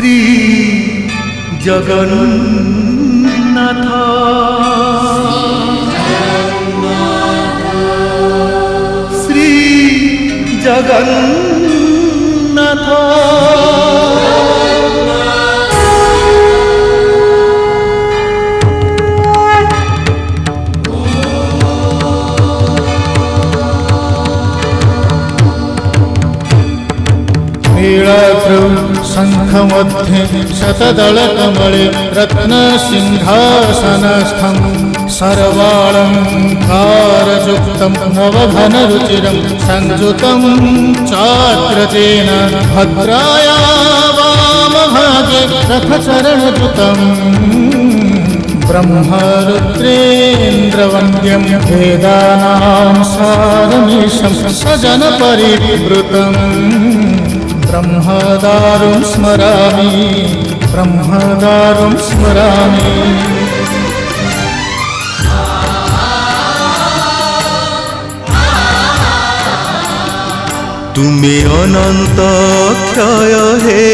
শ্রী জগন্নাথ শ্রী জগন্নাথ शंखमध्ये शतदलकमले रत्नसिंहासनस्थं सर्वालङ्कारयुक्तं नवघनरुचिरं संयुतं चाग्रजेन भद्राया वामभागे रथचरणयुतं ब्रह्मरुद्रेन्द्रवन्द्यं वेदानां सारमीशं सजनपरिवृतम् ब्रह्मदारुं स्मरामि ब्रह्मदारुं स्मरामि। तुमे अनंत क्षय हे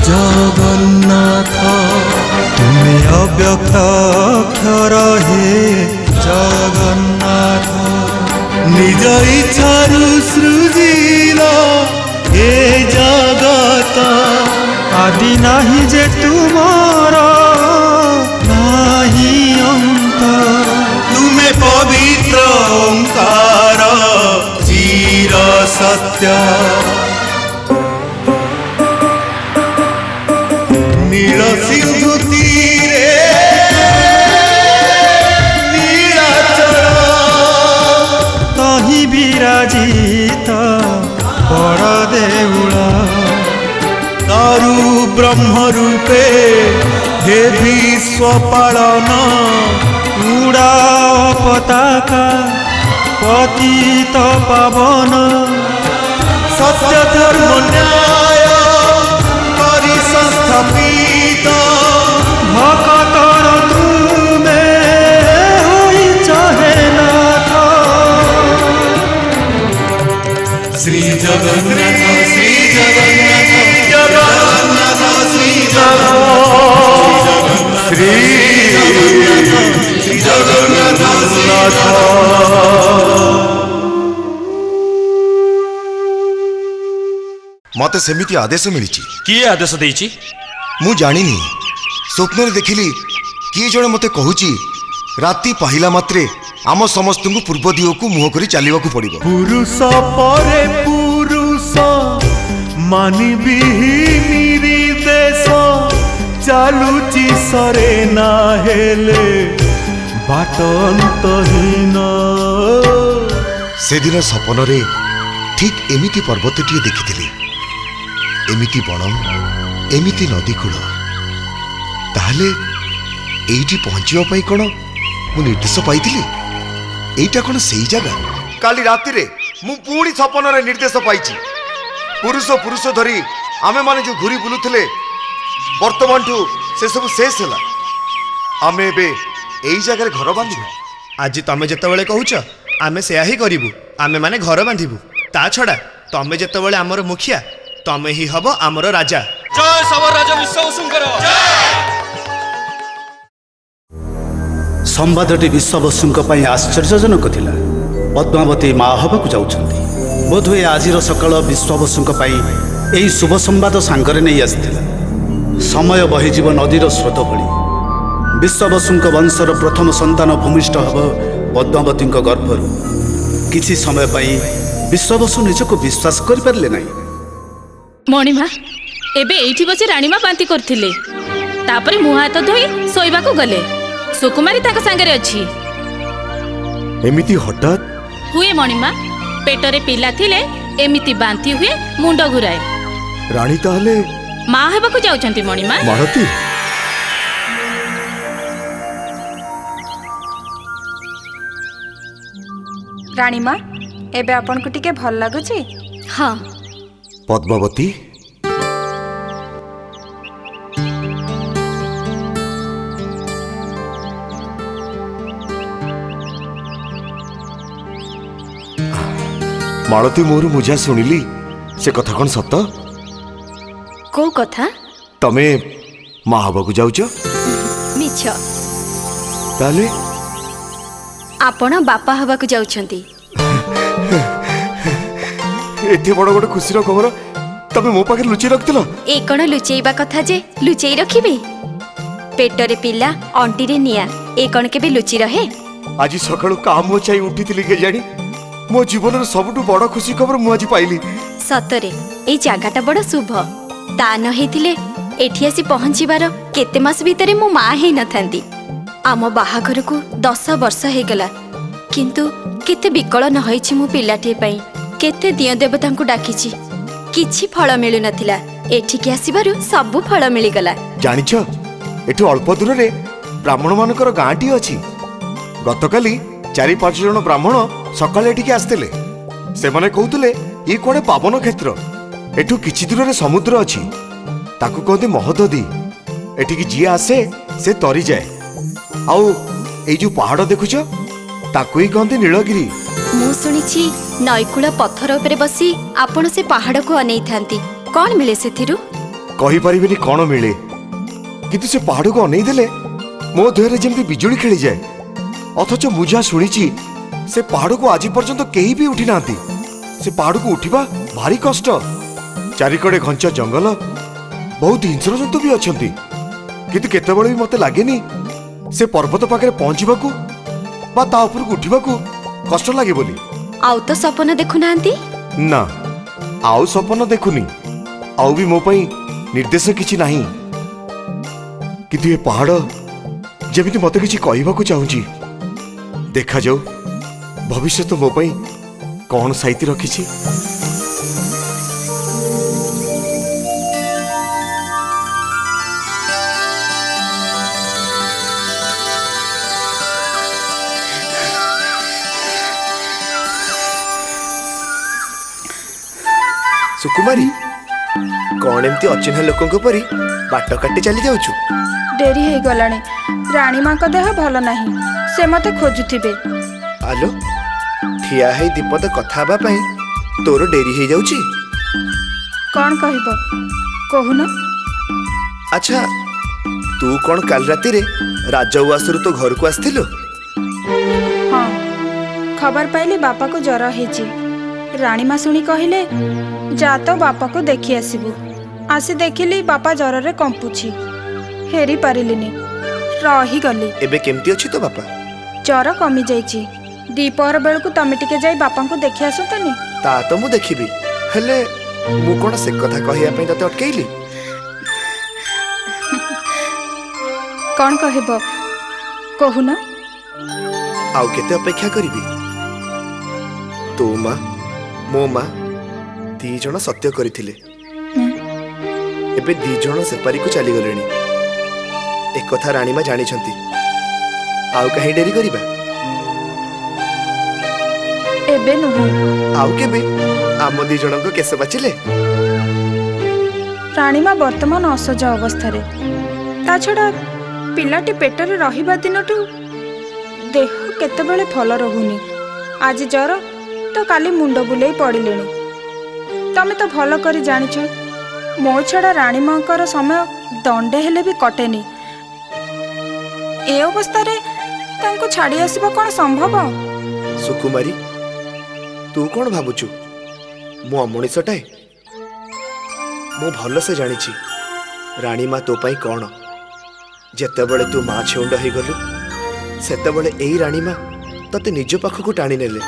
जगन्नाथ तुमे अव्यक्त अक्षर हे जगन्नाथ निज इच्छारु सृजिला हे जगत आदि नाही जे तुमार नाही अंत तुमे पवित्र ओंकार चिर सत्य नील सिंधु तीरे नीलाचल तहि विराजित बड़ देउल दारु ब्रह्म रूपे हे विश्व पालन उड़ा पताका पतित पावन सत्य धर्म न्याय करि संस्थापित भक्तर तुमे होई चाहे नाथ श्री जगन्नाथ श्री जगन्नाथ जगन्नाथ श्री जगन्नाथ श्री जगन्नाथ मते सेमिति आदेश मिली किए आदेश देइछि मु जानिनी स्वप्न देखिली किए जड़े मते कहूची राति पाहिला मात्रे आम समस्त को पूर्व दिग को मुह करी चलने को पड़ो पुरुष परे पुरुष मानवी निर्देश चालुची सरे ना हेले बाटंतहीन से दिन सपन रे ठीक एमिति पर्वतटी देखी एमिति बण एमिति नदी कूल ताहले एइटी पहुँचवा पाई कौन मु निर्देश पाई एइटा कौन सही जगह काली राति रे मु पुणी सपन रे निर्देश पाई पुरुष पुरुष धरी आमे माने जो घुरी बुलुथिले वर्तमान ठू से सब शेष है आमे बे एई जगह घर बांधिबु आज तमे जेतेबेले कहूछ आमे सेया ही करिबु आमे माने घर बांधिबु ता छडा तमे जेतेबेले हमर मुखिया तमे ही हबो हमर राजा जय सबर राजा विश्ववसुंकर संवादटी विश्ववसुंक पई आश्चर्यजनक थिला पद्मावती मा हबकु जाउछंती बोधुए आजिर सकाळ विश्ववसुंक पई एई शुभ संवाद सांगरे नै आस्थिला समय बहिजीव नदीर स्रोत भली विश्ववसुंक वंशर प्रथम संतान भूमिष्ठ हब पद्मावती गर्भरू किछि समय पई विश्ववसु निजको विश्वास करि परले नै मणिमा एबे एठी बसी रानीमा बांती करथिले तापरे मुह हाथ धोई सोइबाको गले सुकुमारी ताका संगे अछि एमिति हठात हुए मणिमा पेटरे पिला थिले एमिति बांती हुए मुंड घुराए रानी ताहले मां हेबाको जाउछंती मणिमा मालती रानीमा एबे आपन को टिके भल लागुची हाँ पद्मावती मालती मोर मुझा शुणिली से कथा कौन सत को कथा ତମେ ମା ହବାକୁ ଯାଉଛ? ମିଛ। ତାହେଲେ ଆପଣ ବାପା ହେବାକୁ ଯାଉଛନ୍ତି। ଏତେ ବଡ଼ ଗୋଟେ ଖୁସିର ଖବର ତମେ ମୋ ପାଖରେ ଲୁଚେଇ ରଖିଥିଲ? ଏ କ'ଣ ଲୁଚେଇବା କଥା ଯେ ଲୁଚେଇ ରଖିବି? ପେଟରେ ପିଲା ଅଣ୍ଟିରେ ନିଆଁ, ଏ କ'ଣ କେବେ ଲୁଚି ରହେ? ଆଜି ସକାଳୁ କାମ ଚାଇ ଉଠିଥିଲି କେଜାଣି ମୋ ଜୀବନର ସବୁଠୁ ବଡ଼ ଖୁସି ଖବର ମୁଁ ଆଜି ପାଇଲି। ସତରେ ଏଇ ଜାଗାଟା ବଡ଼ ଶୁଭ। ତା ନ ହେଇଥିଲେ ଏଠି ଆସି ପହଞ୍ଚିବାର କେତେ ମାସ ଭିତରେ ମୁଁ ମା ହେଇନଥାନ୍ତି। ଆମ ବାହାଘରକୁ 10 ବର୍ଷ ହେଇଗଲା, କିନ୍ତୁ କେତେ ବିକଳ ନ ହେଇଛି ମୁଁ ପିଲାଟିଏ ପାଇଁ। କେତେ ଦିଅଁ ଦେବତାଙ୍କୁ ଡାକିଛି, କିଛି ଫଳ ମିଳୁନଥିଲା। ଏଠିକି ଆସିବାରୁ ସବୁ ଫଳ ମିଳିଗଲା। ଜାଣିଛ, ଏଠୁ ଅଳ୍ପ ଦୂରରେ ବ୍ରାହ୍ମଣ ମାନଙ୍କର ଗାଁଟି ଅଛି। ଗତକାଲି 4-5 ଜଣ ବ୍ରାହ୍ମଣ ସକାଳେ ଏଠିକି ଆସିଥିଲେ। ସେମାନେ କହୁଥିଲେ ଇଏ କୁଆଡ଼େ ପାବନ କ୍ଷେତ୍ର। ଏଠୁ କିଛି ଦୂରରେ ସମୁଦ୍ର ଅଛି, ତାକୁ କହନ୍ତି ମହୋଦଧି। ଏଠିକି ଯିଏ ଆସେ ସେ ତରିଯାଏ। ଆଉ ଏଇ ଯୋଉ ପାହାଡ଼ ଦେଖୁଛ, ତାକୁ ହିଁ କହନ୍ତି ନୀଳଗିରି। ମୁଁ ଶୁଣିଛି ନଈକୂଳ ପଥର ଉପରେ ବସି ଆପଣ ସେ ପାହାଡ଼କୁ ଅନେଇଥାନ୍ତି। କ'ଣ ମିଳେ ସେଥିରୁ? କହିପାରିବିନି କ'ଣ ମିଳେ, କିନ୍ତୁ ସେ ପାହାଡ଼କୁ ଅନେଇ ଦେଲେ ମୋ ଦେହରେ ଯେମିତି ବିଜୁଳି ଖେଳିଯାଏ। ଅଥଚ ମୁଁ ଯାହା ଶୁଣିଛି, ସେ ପାହାଡ଼କୁ ଆଜି ପର୍ଯ୍ୟନ୍ତ କେହି ବି ଉଠି ନାହାନ୍ତି। ସେ ପାହାଡ଼କୁ ଉଠିବା ଭାରି କଷ୍ଟ। ଚାରିକଡ଼େ ଘଞ୍ଚ ଜଙ୍ଗଲ, ବହୁତ ହିଂସ୍ର ଜନ୍ତୁ ବି ଅଛନ୍ତି। କିନ୍ତୁ କେତେବେଳେ ବି ମତେ ଲାଗେନି ସେ ପର୍ବତ ପାଖରେ ପହଞ୍ଚିବାକୁ ବା ତା ଉପରକୁ ଉଠିବାକୁ କଷ୍ଟ ଲାଗେ ବୋଲି। ଆଉ ତ ସପନ ଦେଖୁନାହାନ୍ତି? ନା, ଆଉ ସପନ ଦେଖୁନି, ଆଉ ବି ମୋ ପାଇଁ ନିର୍ଦ୍ଦେଶ କିଛି ନାହିଁ। କିନ୍ତୁ ଏ ପାହାଡ଼ ଯେମିତି ମତେ କିଛି କହିବାକୁ ଚାହୁଁଛି। ଦେଖାଯାଉ ଭବିଷ୍ୟତ ମୋ ପାଇଁ କ'ଣ ସାଇତି ରଖିଛି। ସୁକୁମାରୀ, କ'ଣ ଏମିତି ଅଚିହ୍ନା ଲୋକଙ୍କ ପରି ବାଟ କାଟି ଚାଲି ଯାଉଛୁ? ଡେରି ହେଇଗଲାଣି। ରାଣୀମାଙ୍କ ଦେହ ଭଲ ନାହିଁ, ସେ ମତେ ଖୋଜୁଥିବେ। ଆଲୋ, ଠିଆ ହେଇ ଦୀପଦ କଥା ହେବା ପାଇଁ ତୋର ଡେରି ହେଇଯାଉଛି। କ'ଣ କହିବ କହୁନ? ଆଚ୍ଛା, ତୁ କ'ଣ କାଲି ରାତିରେ ରାଜ ଉଆସରୁ ତୋ ଘରକୁ ଆସିଥିଲୁ? ହଁ, ଖବର ପାଇଲି ବାପାକୁ ଜ୍ୱର ହେଇଛି। ରାଣୀମା ଶୁଣି କହିଲେ, ଯା ତ ବାପାକୁ ଦେଖି ଆସିବୁ। ଆସି ଦେଖିଲି ବାପା ଜ୍ୱରରେ କମ୍ପୁଛି। ଫେରି ପାରିଲିନି, ରହିଗଲି। ଏବେ କେମିତି ଅଛି ତୋ ବାପା? ଜ୍ୱର କମିଯାଇଛି। ଦ୍ୱିପହର ବେଳକୁ ତମେ ଟିକେ ଯାଇ ବାପାଙ୍କୁ ଦେଖି ଆସନ୍ତନି? ତା ତ ମୁଁ ଦେଖିବି, ହେଲେ ମୁଁ କ'ଣ ସେ କଥା କହିବା ପାଇଁ ତତେ ଅଟକେଇଲି? କ'ଣ କହିବ କହୁନ? ଆଉ କେତେ ଅପେକ୍ଷା କରିବି? ତୋ ମା, ମୋ ମା 2 ଜଣ ସତ୍ୟ କରିଥିଲେ। ଏବେ 2 ଜଣ ସେପାରିକୁ ଚାଲିଗଲେଣି। ଏକଥା ରାଣୀମା ଜାଣିଛନ୍ତି। ଆଉ କାହିଁ ଡେରି କରିବା? ଏବେ ନୁହେଁ, ଆଉ କେବେ ଆମ 2 ଜଣଙ୍କ କେଶ ବାଚିଲେ। ରାଣୀମା ବର୍ତ୍ତମାନ ଅସଜ ଅବସ୍ଥାରେ। ତା ଛଡ଼ା ପିଲାଟି ପେଟରେ ରହିବା ଦିନଠୁ ଦେହ କେତେବେଳେ ଭଲ ରହୁନି। ଆଜି ଜ୍ୱର ତ କାଲି ମୁଣ୍ଡ ବୁଲେଇ ପଡ଼ିଲେଣି। ତମେ ତ ଭଲ କରି ଜାଣିଛ, ମୋ ଛଡ଼ା ରାଣୀମାଙ୍କର ସମୟ ଦଣ୍ଡେ ହେଲେ ବି କଟେନି। ଏ ଅବସ୍ଥାରେ ତାଙ୍କୁ ଛାଡ଼ି ଆସିବା କ'ଣ ସମ୍ଭବ? ସୁକୁମାରୀ, ତୁ କ'ଣ ଭାବୁଛୁ ମୁଁ ଅମଣିଷଟାଏ? ମୁଁ ଭଲସେ ଜାଣିଛି ରାଣୀମା ତୋ ପାଇଁ କ'ଣ। ଯେତେବେଳେ ତୁ ମା ଛେଉଣ୍ଡ ହେଇଗଲୁ, ସେତେବେଳେ ଏଇ ରାଣୀମା ତତେ ନିଜ ପାଖକୁ ଟାଣି ନେଲେ।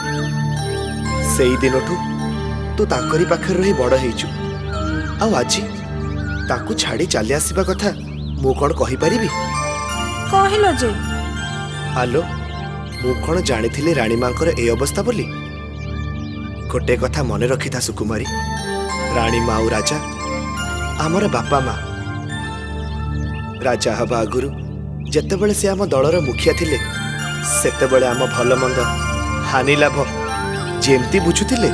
ସେଇ ଦିନଠୁ ତୁ ତାଙ୍କରି ପାଖରେ ରହି ବଡ଼ ହେଇଛୁ। ଆଉ ଆଜି ତାକୁ ଛାଡ଼ି ଚାଲି ଆସିବା କଥା ମୁଁ କ'ଣ କହିପାରିବି? କହିଲ ଯେ। ଆଲୋ, ମୁଁ କ'ଣ ଜାଣିଥିଲି ରାଣୀମାଙ୍କର ଏ ଅବସ୍ଥା ବୋଲି? ଗୋଟେ କଥା ମନେ ରଖିଥା ସୁକୁମାରୀ, ରାଣୀମା ଆଉ ରାଜା ଆମର ବାପା ମା। ରାଜା ହେବା ଆଗରୁ ଯେତେବେଳେ ସେ ଆମ ଦଳର ମୁଖିଆ ଥିଲେ, ସେତେବେଳେ ଆମ ଭଲ ମନ୍ଦ, ହାନି ଲାଭ ଯେମିତି ବୁଝୁଥିଲେ,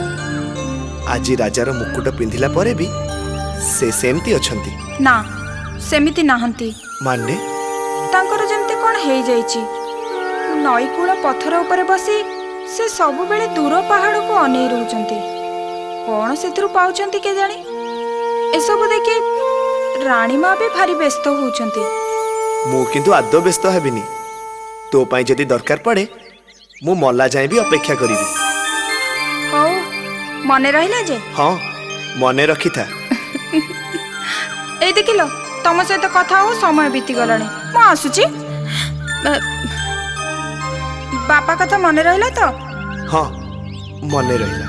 ଆଜି ରାଜାର ମୁକୁଟ ପିନ୍ଧିଲା ପରେ ବି ସେ ସେମିତି ଅଛନ୍ତି। ନା, ସେମିତି ନାହାନ୍ତି। ମାନେ? ତାଙ୍କର ଯେମିତି କ'ଣ ହେଇଯାଇଛି। ନଈକୂଳ ପଥର ଉପରେ ବସି ସେ ସବୁବେଳେ ଦୂର ପାହାଡ଼କୁ ଅନେଇ ରହୁଛନ୍ତି। କ'ଣ ସେଥିରୁ ପାଉଛନ୍ତି କେଜାଣି? ଏସବୁ ଦେଖି ରାଣୀମା ବି ଭାରି ବ୍ୟସ୍ତ ହଉଛନ୍ତି। ମୁଁ କିନ୍ତୁ ଆଦୌ ବ୍ୟସ୍ତ ହେବିନି। ତୋ ପାଇଁ ଯଦି ଦରକାର ପଡ଼େ ମୁଁ ମଲା ଯାଏଁ ବି ଅପେକ୍ଷା କରିବି। ହଉ, ମନେ ରହିଲା ଯେ। ହଁ, ମନେ ରଖିଥା। ଏଇ ଦେଖିଲ, ତମ ସହିତ କଥା ହଉ ସମୟ ବିତିଗଲାଣି। ମୁଁ ଆସୁଛି। ବାପା କଥା ମନେ ରହିଲା ତ? ହଁ, ମନେ ରହିଲା।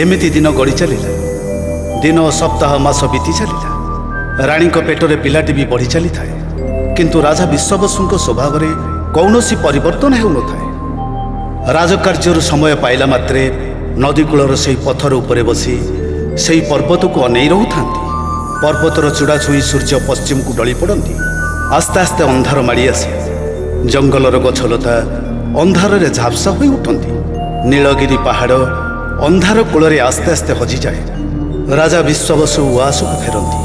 ଏମିତି ଦିନ ଗଡ଼ି ଚାଲିଲା। ଦିନ ସପ୍ତାହ ମାସ ବିତି ଚାଲିଲା। ରାଣୀଙ୍କ ପେଟରେ ପିଲାଟି ବି ବଢ଼ି ଚାଲିଥାଏ। କିନ୍ତୁ ରାଜା ବିଶ୍ୱବସୁଙ୍କ ସ୍ୱଭାବରେ କୌଣସି ପରିବର୍ତ୍ତନ ହେଉନଥାଏ। ରାଜକାର୍ଯ୍ୟରୁ ସମୟ ପାଇଲା ମାତ୍ରେ ନଦୀ କୂଳର ସେହି ପଥର ଉପରେ ବସି ସେହି ପର୍ବତକୁ ଅନେଇ ରହୁଥାନ୍ତି। ପର୍ବତର ଚୂଡ଼ା ଛୁଇଁ ସୂର୍ଯ୍ୟ ପଶ୍ଚିମକୁ ଡଳି ପଡ଼ନ୍ତି। ଆସ୍ତେ ଆସ୍ତେ ଅନ୍ଧାର ମାଡ଼ି ଆସେ। ଜଙ୍ଗଲର ଗଛଲତା ଅନ୍ଧାରରେ ଝାପ୍ସା ହୋଇ ଉଠନ୍ତି। ନୀଳଗିରି ପାହାଡ଼ ଅନ୍ଧାର କୂଳରେ ଆସ୍ତେ ଆସ୍ତେ ହଜିଯାଏ। ରାଜା ବିଶ୍ୱବସୁ ଉଆସକୁ ଫେରନ୍ତି।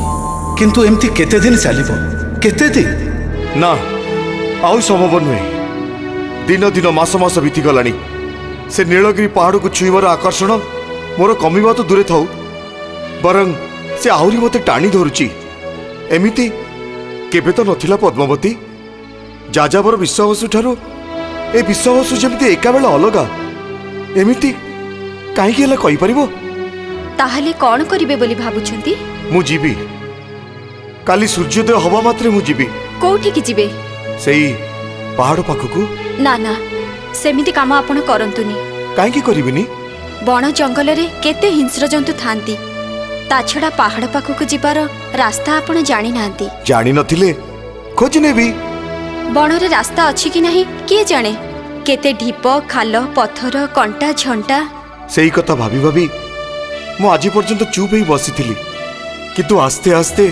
କିନ୍ତୁ ଏମିତି କେତେ ଦିନ ଚାଲିବ? କେତେ ଦିନ? ନା, ଆଉ ସମ୍ଭବ ନୁହେଁ। ଦିନ ଦିନ ମାସ ମାସ ବିତିଗଲାଣି। ସେ ନୀଳଗିରି ପାହାଡ଼କୁ ଛୁଇଁବାର ଆକର୍ଷଣ ମୋର କମିବା ତ ଦୂରେ ଥାଉ, ବରଂ ସେ ଆହୁରି ମୋତେ ଟାଣି ଧରୁଛି। ଏମିତି କେବେ ତ ନଥିଲା ପଦ୍ମାବତୀ। ଯାଯାବର ବିଶ୍ୱବସୁ ଠାରୁ ଏ ବିଶ୍ୱବସୁ ଯେମିତି ଏକାବେଳେ ଅଲଗା। ଏମିତି କାହିଁକି ହେଲେ କହିପାରିବ? ତାହେଲେ କ'ଣ କରିବେ ବୋଲି ଭାବୁଛନ୍ତି? ମୁଁ ଯିବି। କାଲି ସୂର୍ଯ୍ୟୋଦୟ ହବା ମାତ୍ରେ ମୁଁ ଯିବି। କୋଉଠିକି ଯିବେ? ସେଇ ପାହାଡ଼ ପାଖକୁ। ନା ନା, ସେମିତି କାମ ଆପଣ କରନ୍ତୁନି। କାହିଁକି କରିବିନି? ବଣ ଜଙ୍ଗଲରେ କେତେ ହିଂସ୍ର ଜନ୍ତୁ ଥାନ୍ତି। ତା ଛଡ଼ା ପାହାଡ଼ ପାଖକୁ ଯିବାର ରାସ୍ତା ଆପଣ ଜାଣିନାହାନ୍ତି। ଜାଣିନଥିଲେ ଖୋଜି ନେବି। ବଣରେ ରାସ୍ତା ଅଛି କି ନାହିଁ କିଏ ଜାଣେ? କେତେ ଢିପ, ଖାଲ, ପଥର, କଣ୍ଟା, ଝଣ୍ଟା। ସେଇ କଥା ଭାବି ଭାବି ମୁଁ ଆଜି ପର୍ଯ୍ୟନ୍ତ ଚୁପ୍ ହେଇ ବସିଥିଲି। କିନ୍ତୁ ଆସ୍ତେ ଆସ୍ତେ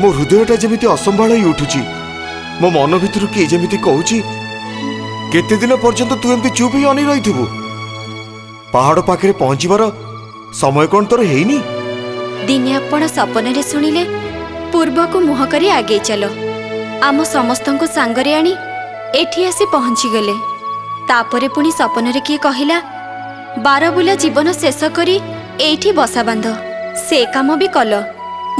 ମୋ ହୃଦୟଟା ଯେମିତି ଅସମ୍ଭାଳ ହେଇ ଉଠୁଛି। ମୋ ମନ ଭିତରୁ କିଏ ଯେମିତି କହୁଛି, କେତେ ଦିନ ପର୍ଯ୍ୟନ୍ତ ତୁ ଏମିତି ଚୁପ୍ ହେଇ ଅନେଇ ରହିଥିବୁ? ପାହାଡ଼ ପାଖରେ ପହଞ୍ଚିବାର ସମୟ କ'ଣ ତୋର ହେଇନି? ଦିନେ ଆପଣ ସପନରେ ଶୁଣିଲେ ପୂର୍ବକୁ ମୁହଁ କରି ଆଗେଇ ଚାଲ। ଆମ ସମସ୍ତଙ୍କୁ ସାଙ୍ଗରେ ଆଣି ଏଠି ଆସି ପହଞ୍ଚିଗଲେ। ତାପରେ ପୁଣି ସପନରେ କିଏ କହିଲା, ବାରବୁଲା ଜୀବନ ଶେଷ କରି ଏଇଠି ବସା ବାନ୍ଧ। ସେ କାମ ବି କଲ।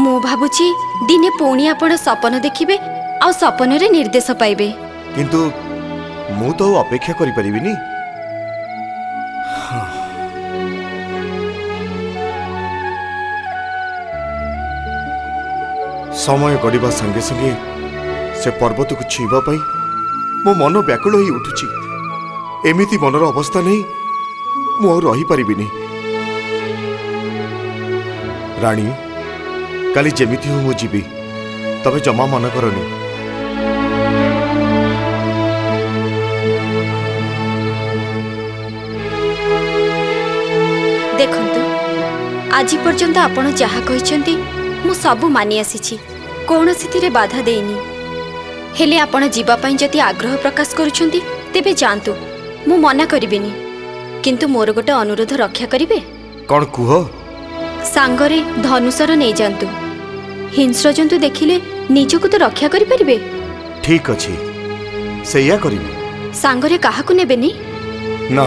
ମୁଁ ଭାବୁଛି ଦିନେ ପୁଣି ଆପଣ ସପନ ଦେଖିବେ ଆଉ ସପନରେ ନିର୍ଦ୍ଦେଶ ପାଇବେ। କିନ୍ତୁ ମୁଁ ତ ଆଉ ଅପେକ୍ଷା କରିପାରିବିନି। ସମୟ ଗଡ଼ିବା ସାଙ୍ଗେ ସାଙ୍ଗେ ସେ ପର୍ବତକୁ ଛୁଇଁବା ପାଇଁ ମୋ ମନ ବ୍ୟାକୁଳ ହେଇ ଉଠୁଛି। ଏମିତି ମନର ଅବସ୍ଥା ନେଇ ମୁଁ ଆଉ ରହିପାରିବିନି। ରାଣୀ, କାଲି ଯେମିତି ହଉ ମୁଁ ଯିବି। ତମେ ଜମା ମନେ କରନି। ଦେଖନ୍ତୁ, ଆଜି ପର୍ଯ୍ୟନ୍ତ ଆପଣ ଯାହା କହିଛନ୍ତି ମୁଁ ସବୁ ମାନି ଆସିଛି। କୌଣସିଥିରେ ବାଧା ଦେଇନି। ହେଲେ ଆପଣ ଯିବା ପାଇଁ ଯଦି ଆଗ୍ରହ ପ୍ରକାଶ କରୁଛନ୍ତି ତେବେ ଯାଆନ୍ତୁ, ମୁଁ ମନା କରିବିନି। କିନ୍ତୁ ମୋର ଗୋଟେ ଅନୁରୋଧ ରକ୍ଷା କରିବେ? କ'ଣ କୁହ? ସାଙ୍ଗରେ ଧନୁଷର ନେଇଯାଆନ୍ତୁ। ହିଂସ୍ର ଜନ୍ତୁ ଦେଖିଲେ ନିଜକୁ ତ ରକ୍ଷା କରିପାରିବେ। ଠିକ୍ ଅଛି, ସେଇଆ କରିବି। ସାଙ୍ଗରେ କାହାକୁ ନେବେନି? ନା,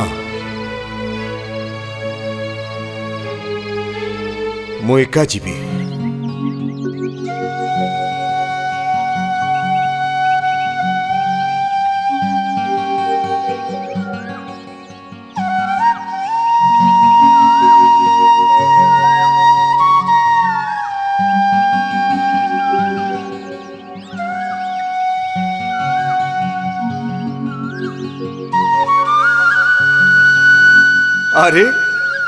ମୁଁ ଏକା ଯିବି। ଆରେ,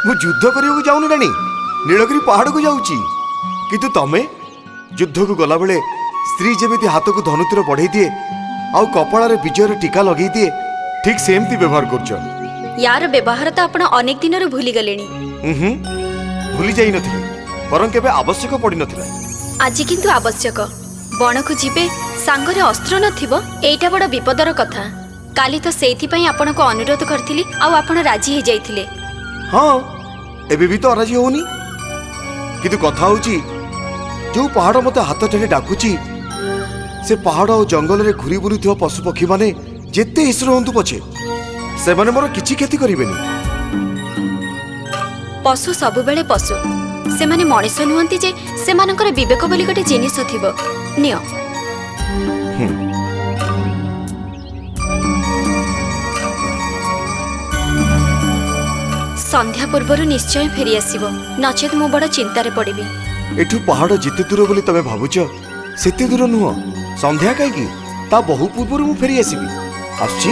ମୁଁ ଯୁଦ୍ଧ କରିବାକୁ ଯାଉନି ରାଣୀ, ନୀଳଗିରି ପାହାଡ଼କୁ ଯାଉଛି। କିନ୍ତୁ ତମେ ଯୁଦ୍ଧକୁ ଗଲାବେଳେ ସ୍ତ୍ରୀ ଯେମିତି ହାତକୁ ଧନୁତୀର ବଢ଼େଇ ଦିଏ ଆଉ କପାଳରେ ବିଜୟର ଟୀକା ଲଗେଇ ଦିଏ, ଠିକ୍ ସେମିତି ବ୍ୟବହାର କରୁଛ। ୟାର ବ୍ୟବହାର ତ ଆପଣ ଅନେକ ଦିନରୁ ଭୁଲିଗଲେଣି। ଭୁଲି ଯାଇନଥିଲି, ବରଂ କେବେ ଆବଶ୍ୟକ ପଡ଼ିନଥିଲା। ଆଜି କିନ୍ତୁ ଆବଶ୍ୟକ। ବଣକୁ ଯିବେ, ସାଙ୍ଗରେ ଅସ୍ତ୍ର ନଥିବ, ଏଇଟା ବଡ଼ ବିପଦର କଥା। କାଲି ତ ସେଇଥିପାଇଁ ଆପଣଙ୍କୁ ଅନୁରୋଧ କରିଥିଲି ଆଉ ଆପଣ ରାଜି ହେଇଯାଇଥିଲେ। ହଁ, ଏବେ ବି ତ ଅରାଜି ହଉନି। କିନ୍ତୁ କଥା ହଉଛି, ଯୋଉ ପାହାଡ଼ ମୋତେ ହାତ ଠେଲି ଡାକୁଛି से पहाड़ और जंगल में घूरी बुलुवा पशुपक्षी माने जेते हिंस्र हूँ पछे से माने मोर किछि क्षति करिवेनी। पशु सबुबेले पशु सेमाने मଣିଷ नुहंती जे सेमानकर विवेक बोली गोटे जिनिस थिबो नियो। संध्या पूर्वर निश्चय फेरी आसीबो नचेत मु बड़ चिंतारे पड़िबी। एठू पहाड़ जिते दूर बोली तमे भाबुछ सेते दूर नुह संध्या कहीं ता बहु पूर्व मु फेरी आसीबी आसुची।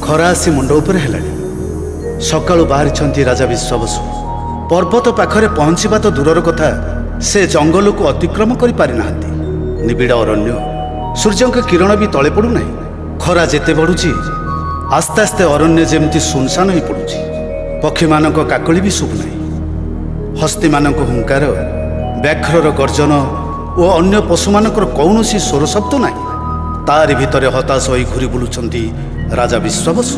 खरा आसी मुंड उपर हेलानी सकाळु बाहरी राजा विश्वावसु पर्वत पाखरे पहुंचवा तो दूरर कथा से जंगल को अतिक्रम कर पारि नाहांती। निबिड़ अरण्य सूर्य किरण भी तले पड़ू ना खरा जेते बढ़ुची आस्ते आस्ते अरण्य जेमती सुनसान हो पड़ुची पक्षी मानक काकली भी शुभुना हस्ती मानक हुंकार व्याघ्रर गर्जन और अन्य पशु मानकर कौनसी स्वर शब्द ना तारि भितर हताश होई घूरी बुलुचंती राजा विश्वावसु।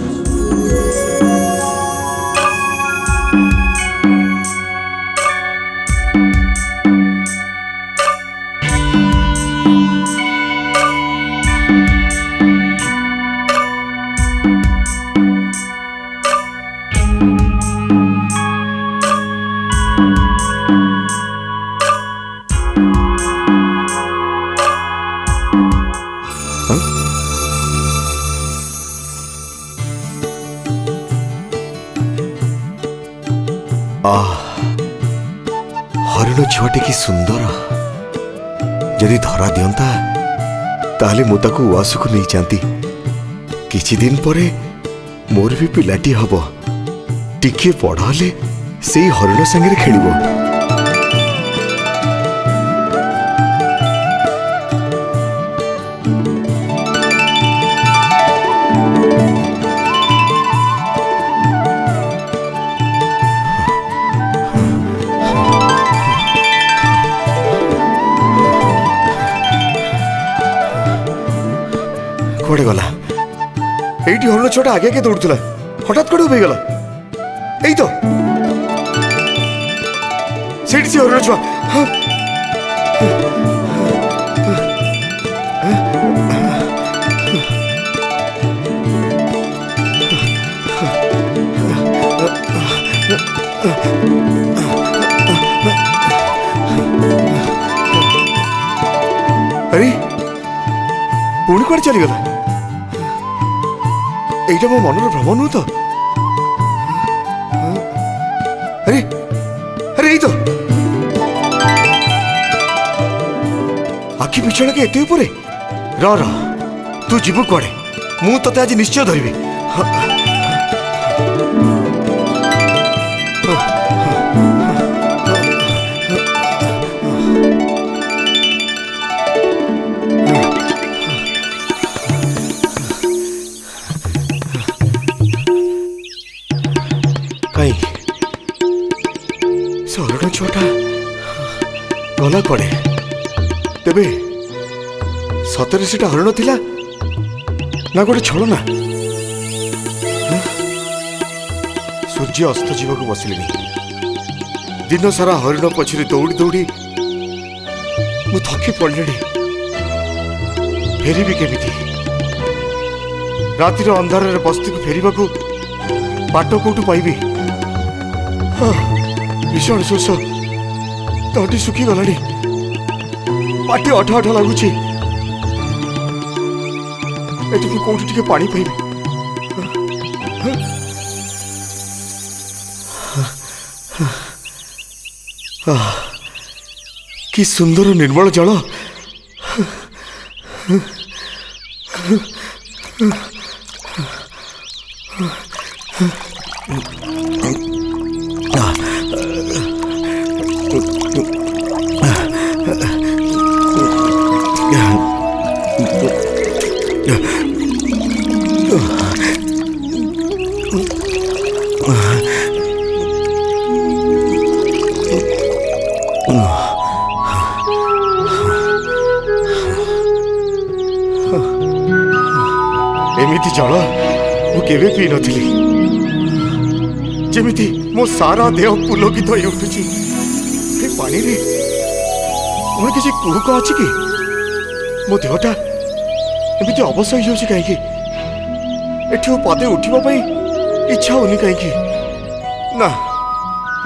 हरिण छुआटे कि सुंदर जदि धरा दियंता ताले मु ताकू उआसु को नहीं जाती किछि दिन परे मोर भी पिलाटी हब टिके पढ़ले से हरिण संगे खेलिबो। कुआडे गला एठी हरिण छोटा आगे आगे दौड़ुला हठात कड़े उभे गला एई तो सेठी से हरिण छुआ। अरे पुणी कुआडे चलीगला এইটা মো মনর ভ্রম নু তো আরে আরে এই তো আখি পিছড়াকে এতে উপরে র র তু ଯିବୁ କୁଆଡେ ମୁଁ ତତେ ଆଜି ନିଶ୍ଚୟ ଧରିବି। हरिण छुआटा गला पड़े तेबे सतरे से हरिण थिला ना गोटे छलना। सूर्य अस्त जावाक बसिले दिन सारा हरिण पछरे दौड़ी दौड़ी मु थकी पड़े फेरबी केमिति रातिर अंधार बस्ती को फेरवा बाट कौटू पाइबी। भीषण शोष तंटी सुखी गला पाटी अठ अठ लगुच कौटी टे पानी पाइबी। कि सुंदर निर्मल जल ଜଳ ମୁଁ କେବେ ପିଇ ନଥିଲି। ଯେମିତି ମୋ ସାରା ଦେହ ପୁଲକିତ ହେଇ ଉଠୁଛି। ଏ ପାଣିରେ ମୋର କିଛି କୁହୁକ ଅଛି କି? ମୋ ଦେହଟା ଏମିତି ଅବଶ ହେଇଯାଉଛି କାହିଁକି? ଏଠି ଆଉ ପାଦେ ଉଠିବା ପାଇଁ ଇଚ୍ଛା ହଉନି କାହିଁକି? ନା,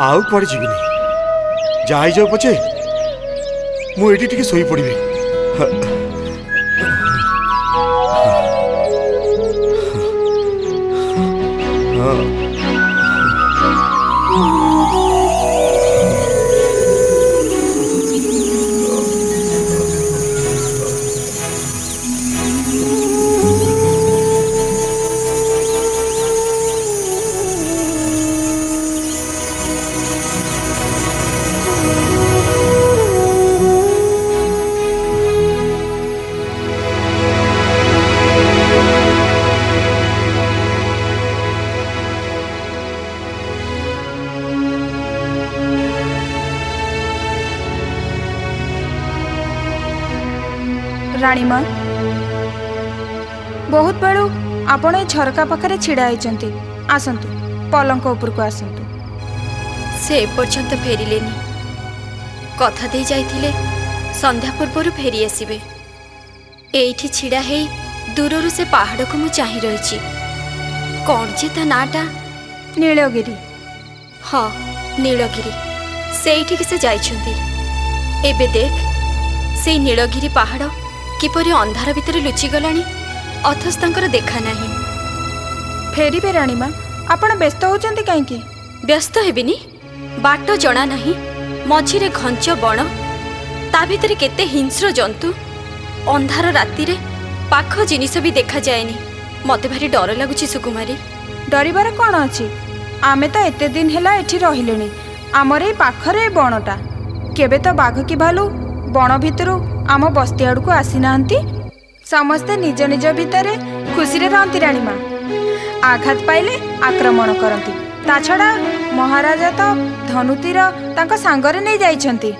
ଆଉ କୁଆଡ଼େ ଯିବିନି। ଯାହା ହେଇଯାଉ ପଛେ ମୁଁ ଏଇଠି ଟିକେ ଶୋଇପଡ଼ିବି। ରାଣୀମା, ବହୁତ ବେଳୁ ଆପଣ ଏ ଝରକା ପାଖରେ ଛିଡ଼ା ହେଇଛନ୍ତି। ଆସନ୍ତୁ, ପଲଙ୍କ ଉପରକୁ ଆସନ୍ତୁ। ସେ ଏପର୍ଯ୍ୟନ୍ତ ଫେରିଲେନି। କଥା ଦେଇ ଯାଇଥିଲେ ସନ୍ଧ୍ୟା ପୂର୍ବରୁ ଫେରି ଆସିବେ। ଏଇଠି ଛିଡ଼ା ହେଇ ଦୂରରୁ ସେ ପାହାଡ଼କୁ ମୁଁ ଚାହିଁ ରହିଛି। କ'ଣ ଯେ ତା ନାଁଟା? ନୀଳଗିରି। ହଁ, ନୀଳଗିରି। ସେଇଠିକି ସେ ଯାଇଛନ୍ତି। ଏବେ ଦେଖ, ସେଇ ନୀଳଗିରି ପାହାଡ଼ କିପରି ଅନ୍ଧାର ଭିତରେ ଲୁଚିଗଲାଣି, ଅଥଚ ତାଙ୍କର ଦେଖା ନାହିଁ। ଫେରିବେ ରାଣୀମା, ଆପଣ ବ୍ୟସ୍ତ ହେଉଛନ୍ତି କାହିଁକି? ବ୍ୟସ୍ତ ହେବିନି? ବାଟ ଜଣା ନାହିଁ, ମଝିରେ ଘଞ୍ଚ ବଣ, ତା ଭିତରେ କେତେ ହିଂସ୍ର ଜନ୍ତୁ। ଅନ୍ଧାର ରାତିରେ ପାଖ ଜିନିଷ ବି ଦେଖାଯାଏନି। ମତେ ଭାରି ଡର ଲାଗୁଛି ସୁକୁମାରୀ। ଡରିବାର କ'ଣ ଅଛି? ଆମେ ତ ଏତେ ଦିନ ହେଲା ଏଠି ରହିଲେଣି। ଆମର ଏଇ ପାଖରେ ଏ ବଣଟା। କେବେ ତ ବାଘ କି ଭାଲୁ ବଣ ଭିତରୁ ଆମ ବସ୍ତି ଆଡ଼କୁ ଆସିନାହାନ୍ତି। ସମସ୍ତେ ନିଜ ନିଜ ଭିତରେ ଖୁସିରେ ରହନ୍ତି ରାଣୀମା। ଆଘାତ ପାଇଲେ ଆକ୍ରମଣ କରନ୍ତି। ତା ଛଡ଼ା ମହାରାଜା ତ ଧନୁତୀର ତାଙ୍କ ସାଙ୍ଗରେ ନେଇ ଯାଇଛନ୍ତି।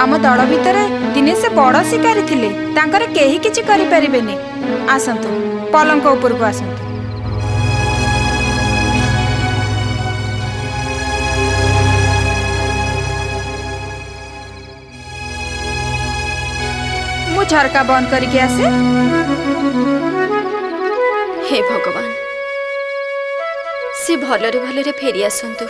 ଆମ ଦଳ ଭିତରେ ଦିନେ ସେ ବଡ଼ ଶିକାରୀ ଥିଲେ। ତାଙ୍କର କେହି କିଛି କରିପାରିବେନି। ଆସନ୍ତୁ, ପଲଙ୍କ ଉପରକୁ ଆସନ୍ତୁ। ମୁଁ ଝରକା ବନ୍ଦ କରିକି ଆସେ। ହେ ଭଗବାନ, ସେ ଭଲରେ ଭଲରେ ଫେରି ଆସନ୍ତୁ।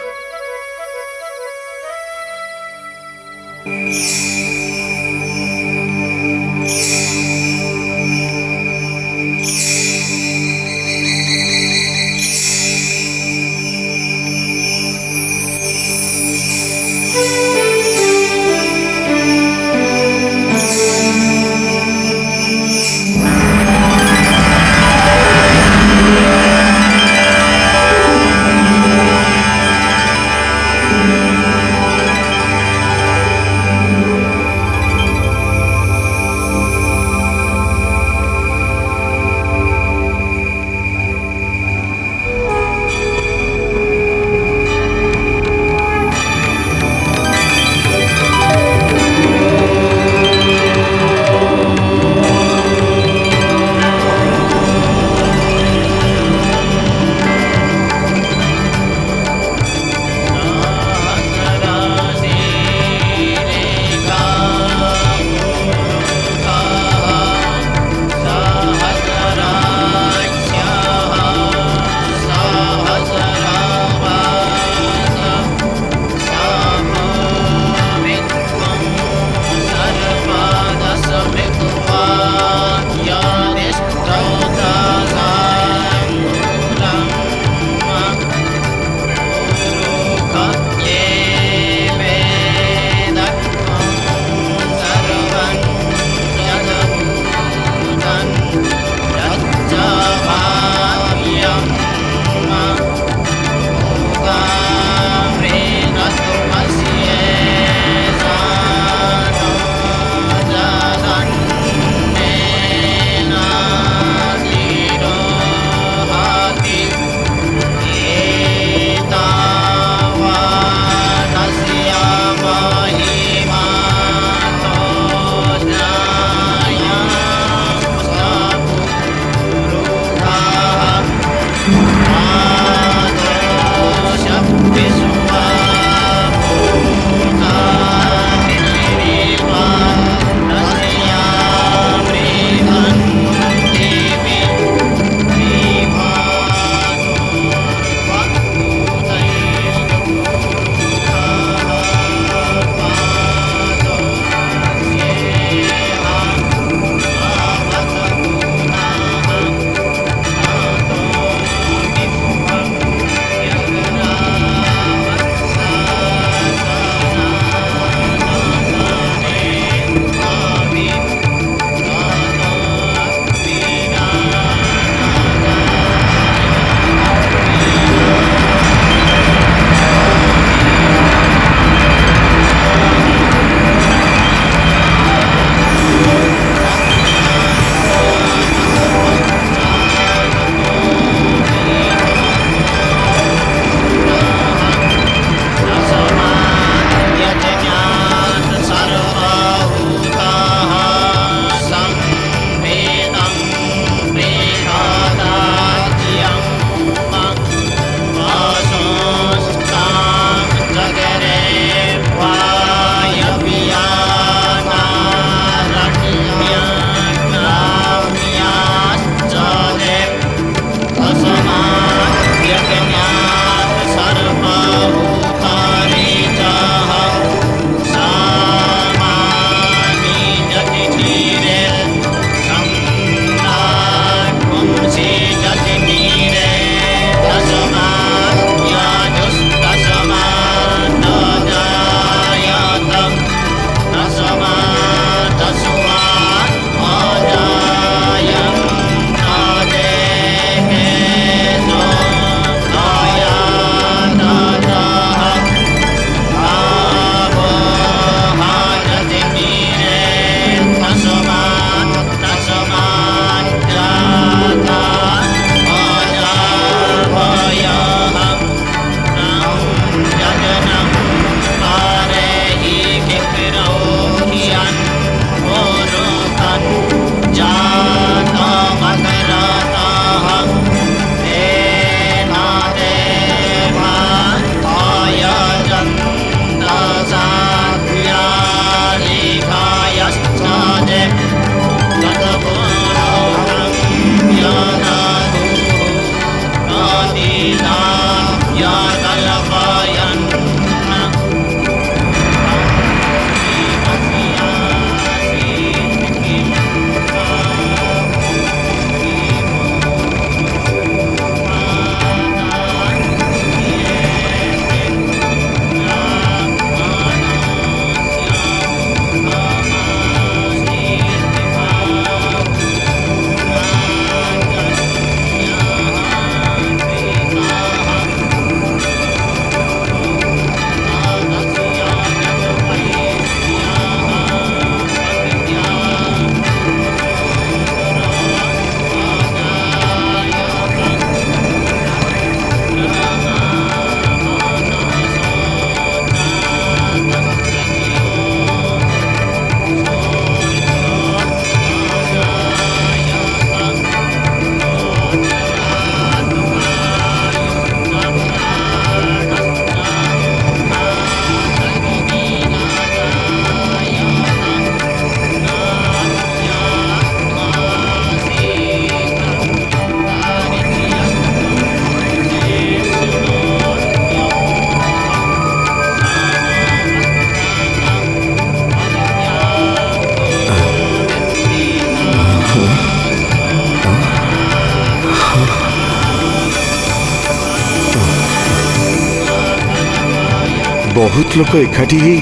ବହୁତ ଲୋକ ଏକାଠି ହେଇ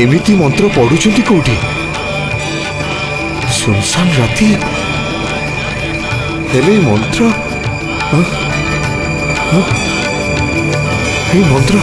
ଏମିତି ମନ୍ତ୍ର ପଢୁଛନ୍ତି କୋଉଠି? ସୁନସାନ ରାତି, ହେଲେ ଏଇ ମନ୍ତ୍ର ଏଇ ମନ୍ତ୍ର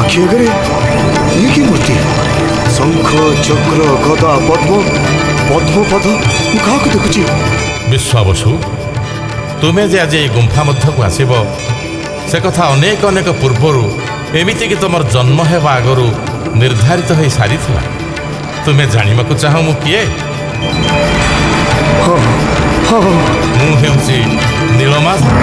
ଆଖି ଆଗରେ ଇଏ କି ମୂର୍ତ୍ତି? ଶଙ୍ଖ ଚକ୍ର ଗଦା ପଦ୍ମ ପଦ୍ମପଦ ମୁଁ କାହାକୁ ଦେଖୁଛି? ବିଶ୍ୱାବସୁ, ତୁମେ ଯେ ଆଜି ଏହି ଗୁମ୍ଫା ମଧ୍ୟକୁ ଆସିବ ସେ କଥା ଅନେକ ଅନେକ ପୂର୍ବରୁ ଏମିତିକି ତୁମର ଜନ୍ମ ହେବା ଆଗରୁ ନିର୍ଦ୍ଧାରିତ ହୋଇ ସାରିଥିଲା। ତୁମେ ଜାଣିବାକୁ ଚାହଁ ମୁଁ କିଏ? ମୁଁ ହେଉଛି ନୀଳମାଧବ।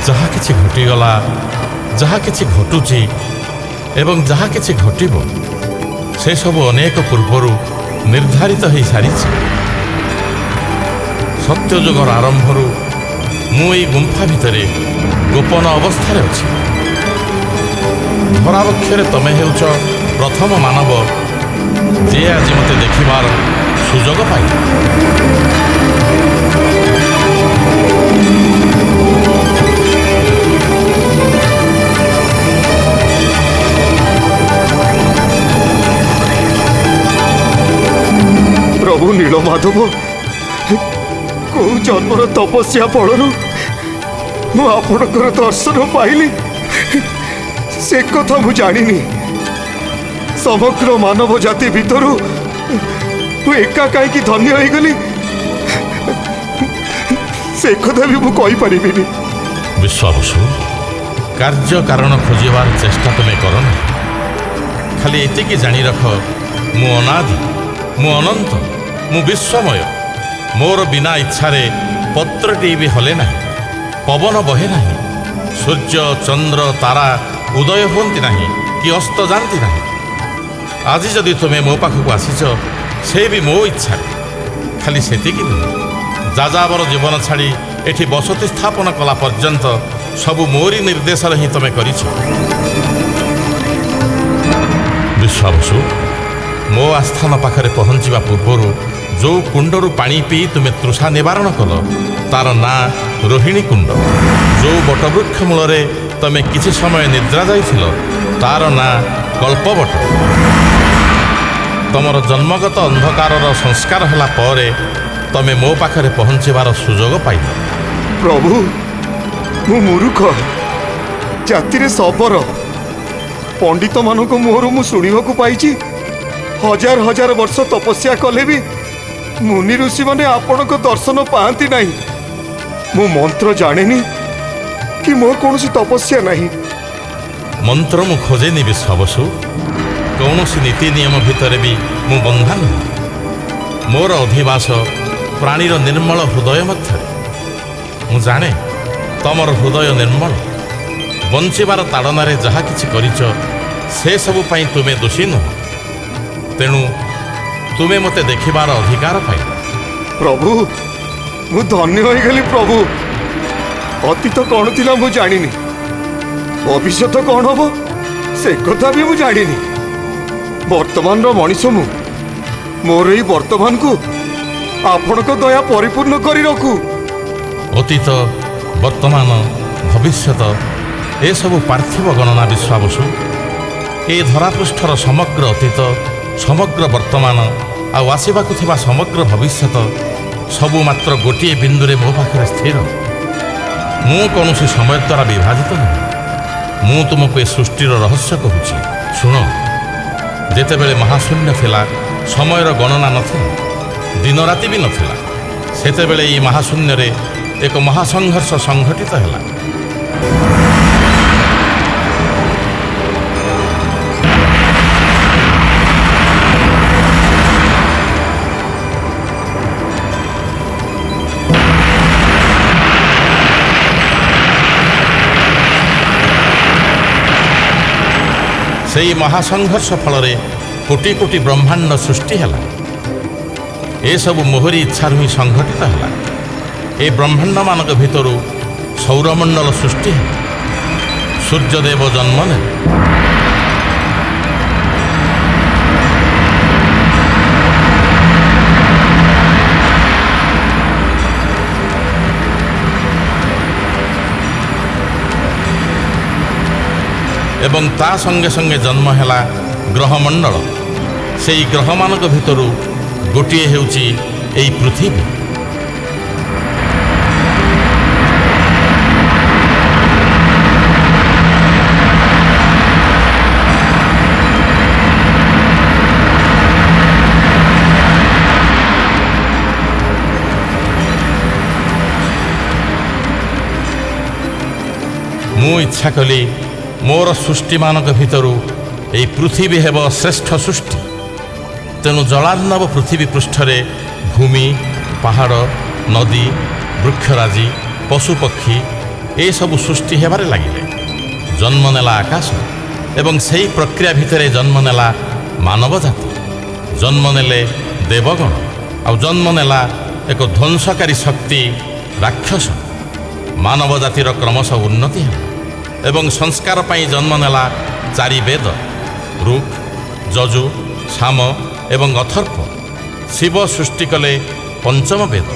ଯାହା କିଛି ଘଟିଗଲା, ଯାହା କିଛି ଘଟୁଛି ଏବଂ ଯାହା କିଛି ଘଟିବ ସେସବୁ ଅନେକ ପୂର୍ବରୁ ନିର୍ଦ୍ଧାରିତ ହୋଇସାରିଛି। ସତ୍ୟଯୁଗର ଆରମ୍ଭରୁ ମୁଁ ଏହି ଗୁମ୍ଫା ଭିତରେ ଗୋପନ ଅବସ୍ଥାରେ ଅଛି। ଧରାବକ୍ଷରେ ତମେ ହେଉଛ ପ୍ରଥମ ମାନବ ଯିଏ ଆଜି ମୋତେ ଦେଖିବାର ସୁଯୋଗ ପାଇଲ। ପ୍ରଭୁ ନୀଳମାଧବ, କୋଉ ଜନ୍ମର ତପସ୍ୟା ଫଳରୁ ମୁଁ ଆପଣଙ୍କର ଦର୍ଶନ ପାଇଲି ସେ କଥା ମୁଁ ଜାଣିନି। ସମଗ୍ର ମାନବ ଜାତି ଭିତରୁ ମୁଁ ଏକା କାହିଁକି ଧନ୍ୟ ହେଇଗଲି ସେ କଥା ବି ମୁଁ କହିପାରିବିନି। ବିଶ୍ୱାବସୁ, କାର୍ଯ୍ୟ କାରଣ ଖୋଜିବାର ଚେଷ୍ଟା ତୁମେ କର ନାହିଁ। ଖାଲି ଏତିକି ଜାଣି ରଖ, ମୁଁ ଅନାଦି, ମୁଁ ଅନନ୍ତ, ମୁଁ ବିଶ୍ୱମୟ। ମୋର ବିନା ଇଚ୍ଛାରେ ପତ୍ରଟି ବି ହଲେ ନାହିଁ, ପବନ ବହେ ନାହିଁ, ସୂର୍ଯ୍ୟ ଚନ୍ଦ୍ର ତାରା ଉଦୟ ହୁଅନ୍ତି ନାହିଁ କି ଅସ୍ତ ଯାଆନ୍ତି ନାହିଁ। ଆଜି ଯଦି ତୁମେ ମୋ ପାଖକୁ ଆସିଛ ସେ ବି ମୋ ଇଚ୍ଛାରେ, ଖାଲି ସେତିକି ନୁହେଁ, ଯାଯାବର ଜୀବନ ଛାଡ଼ି ଏଠି ବସତି ସ୍ଥାପନ କଲା ପର୍ଯ୍ୟନ୍ତ ସବୁ ମୋରି ନିର୍ଦ୍ଦେଶରେ ହିଁ ତମେ କରିଛ। ବିଶ୍ୱାବସୁ, ମୋ ଆସ୍ଥାନ ପାଖରେ ପହଞ୍ଚିବା ପୂର୍ବରୁ ଯେଉଁ କୁଣ୍ଡରୁ ପାଣି ପିଇ ତୁମେ ତୃଷା ନିବାରଣ କଲ ତାର ନାଁ ରୋହିଣୀ କୁଣ୍ଡ। ଯେଉଁ ବଟବୃକ୍ଷ ମୂଳରେ ତମେ କିଛି ସମୟ ନିଦ୍ରା ଯାଇଥିଲ ତାର ନାଁ କଳ୍ପବଟ। ତମର ଜନ୍ମଗତ ଅନ୍ଧକାରର ସଂସ୍କାର ହେଲା ପରେ ତମେ ମୋ ପାଖରେ ପହଞ୍ଚିବାର ସୁଯୋଗ ପାଇଲ। ପ୍ରଭୁ, ମୁଁ ମୂର୍ଖ, ଜାତିରେ ଶବର। ପଣ୍ଡିତମାନଙ୍କ ମୁହଁରୁ ମୁଁ ଶୁଣିବାକୁ ପାଇଛି, ହଜାର ହଜାର ବର୍ଷ ତପସ୍ୟା କଲେ ବି ମୁନି ଋଷିମାନେ ଆପଣଙ୍କ ଦର୍ଶନ ପାଆନ୍ତି ନାହିଁ। ମୁଁ ମନ୍ତ୍ର ଜାଣେନି କି ମୋର କୌଣସି ତପସ୍ୟା ନାହିଁ। ମନ୍ତ୍ର ମୁଁ ଖୋଜେନି ବିଶ୍ୱାବସୁ, କୌଣସି ନୀତି ନିୟମ ଭିତରେ ବି ମୁଁ ବନ୍ଧା ନୁହେଁ। ମୋର ଅଧିବାସ ପ୍ରାଣୀର ନିର୍ମଳ ହୃଦୟ ମଧ୍ୟରେ। ମୁଁ ଜାଣେ ତମର ହୃଦୟ ନିର୍ମଳ। ବଞ୍ଚିବାର ତାଡ଼ନାରେ ଯାହା କିଛି କରିଛ ସେସବୁ ପାଇଁ ତୁମେ ଦୋଷୀ ନୁହଁ। ତେଣୁ ତୁମେ ମୋତେ ଦେଖିବାର ଅଧିକାର ପାଇଲ। ପ୍ରଭୁ, ମୁଁ ଧନ୍ୟ ହୋଇଗଲି। ପ୍ରଭୁ, ଅତୀତ କ'ଣ ଥିଲା ମୁଁ ଜାଣିନି, ଭବିଷ୍ୟତ କ'ଣ ହବ ସେ କଥା ବି ମୁଁ ଜାଣିନି। ବର୍ତ୍ତମାନର ମଣିଷ ମୁଁ। ମୋର ଏଇ ବର୍ତ୍ତମାନକୁ ଆପଣଙ୍କ ଦୟା ପରିପୂର୍ଣ୍ଣ କରି ରଖୁ। ଅତୀତ, ବର୍ତ୍ତମାନ, ଭବିଷ୍ୟତ ଏସବୁ ପାର୍ଥିବ ଗଣନା ବିଶ୍ୱାବସୁ। ଏ ଧରାପୃଷ୍ଠର ସମଗ୍ର ଅତୀତ, ସମଗ୍ର ବର୍ତ୍ତମାନ ଆଉ ଆସିବାକୁ ଥିବା ସମଗ୍ର ଭବିଷ୍ୟତ ସବୁ ମାତ୍ର ଗୋଟିଏ ବିନ୍ଦୁରେ ମୋ ପାଖରେ ସ୍ଥିର। ମୁଁ କୌଣସି ସମୟ ଦ୍ୱାରା ବିଭାଜିତ ନୁହେଁ। ମୁଁ ତୁମକୁ ଏ ସୃଷ୍ଟିର ରହସ୍ୟ କହୁଛି। ଶୁଣ, ଯେତେବେଳେ ମହାଶୂନ୍ୟ ଥିଲା, ସମୟର ଗଣନା ନଥିଲା, ଦିନରାତି ବି ନଥିଲା, ସେତେବେଳେ ଏହି ମହାଶୂନ୍ୟରେ ଏକ ମହାସଂଘର୍ଷ ସଂଘଟିତ ହେଲା। ସେହି ମହାସଂଘର୍ଷ ଫଳରେ କୋଟି କୋଟି ବ୍ରହ୍ମାଣ୍ଡ ସୃଷ୍ଟି ହେଲା। ଏସବୁ ମୋହରି ଇଚ୍ଛାରୁ ହିଁ ସଂଘଟିତ ହେଲା। ଏ ବ୍ରହ୍ମାଣ୍ଡମାନଙ୍କ ଭିତରୁ ସୌରମଣ୍ଡଳ ସୃଷ୍ଟି ହେଲା। ସୂର୍ଯ୍ୟଦେବ ଜନ୍ମ ନେଲେ। ଏବଂ ତା ସଙ୍ଗେ ସଙ୍ଗେ ଜନ୍ମ ହେଲା ଗ୍ରହମଣ୍ଡଳ। ସେହି ଗ୍ରହମାନଙ୍କ ଭିତରୁ ଗୋଟିଏ ହେଉଛି ଏହି ପୃଥିବୀ। ମୁଁ ଇଚ୍ଛା କଲି ମୋର ସୃଷ୍ଟିମାନଙ୍କ ଭିତରୁ ଏହି ପୃଥିବୀ ହେବ ଶ୍ରେଷ୍ଠ ସୃଷ୍ଟି। ତେଣୁ ଜଳାର୍ଣ୍ଣବ ପୃଥିବୀ ପୃଷ୍ଠରେ ଭୂମି, ପାହାଡ଼, ନଦୀ, ବୃକ୍ଷରାଜି, ପଶୁପକ୍ଷୀ ଏସବୁ ସୃଷ୍ଟି ହେବାରେ ଲାଗିଲେ। ଜନ୍ମ ନେଲା ଆକାଶ ଏବଂ ସେହି ପ୍ରକ୍ରିୟା ଭିତରେ ଜନ୍ମ ନେଲା ମାନବ ଜାତି। ଜନ୍ମ ନେଲେ ଦେବଗଣ ଆଉ ଜନ୍ମ ନେଲା ଏକ ଧ୍ୱଂସକାରୀ ଶକ୍ତି ରାକ୍ଷସ। ମାନବ ଜାତିର କ୍ରମଶଃ ଉନ୍ନତି ହେଲା ଏବଂ ସଂସ୍କାର ପାଇଁ ଜନ୍ମ ନେଲା ଚାରି ବେଦ ଋକ୍, ଯଜୁ, ସାମ ଏବଂ ଅଥର୍ବ। ଶିବ ସୃଷ୍ଟି କଲେ ପଞ୍ଚମ ବେଦ।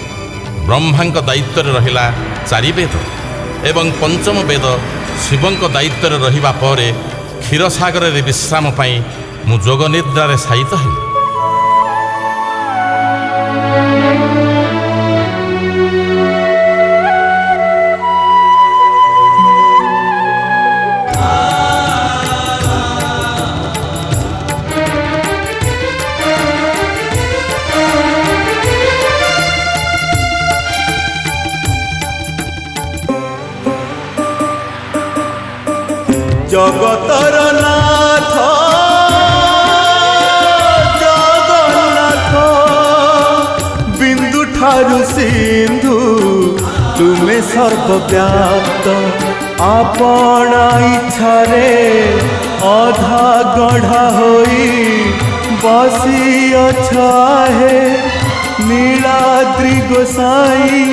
ବ୍ରହ୍ମାଙ୍କ ଦାୟିତ୍ୱରେ ରହିଲା ଚାରି ବେଦ ଏବଂ ପଞ୍ଚମ ବେଦ ଶିବଙ୍କ ଦାୟିତ୍ୱରେ ରହିବା ପରେ କ୍ଷୀରସାଗରରେ ବିଶ୍ରାମ ପାଇଁ ମୁଁ ଯୋଗ ନିଦ୍ରାରେ ଶାୟିତ ହେଲି। জগতর নাথ জগন্নাথ বিন্দু ঠারু সিন্ধু তুমে সর্বব্যাপ্ত আপনা ইচ্ছারে অধা গঢ়া হই বসিଅଛ হে नीलाद्रि गोसाई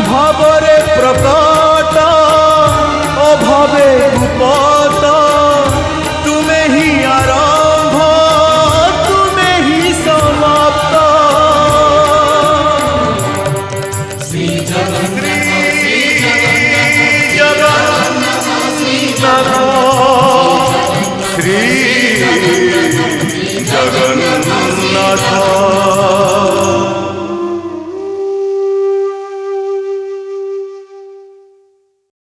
भावरे प्रकट अभावे गोपाल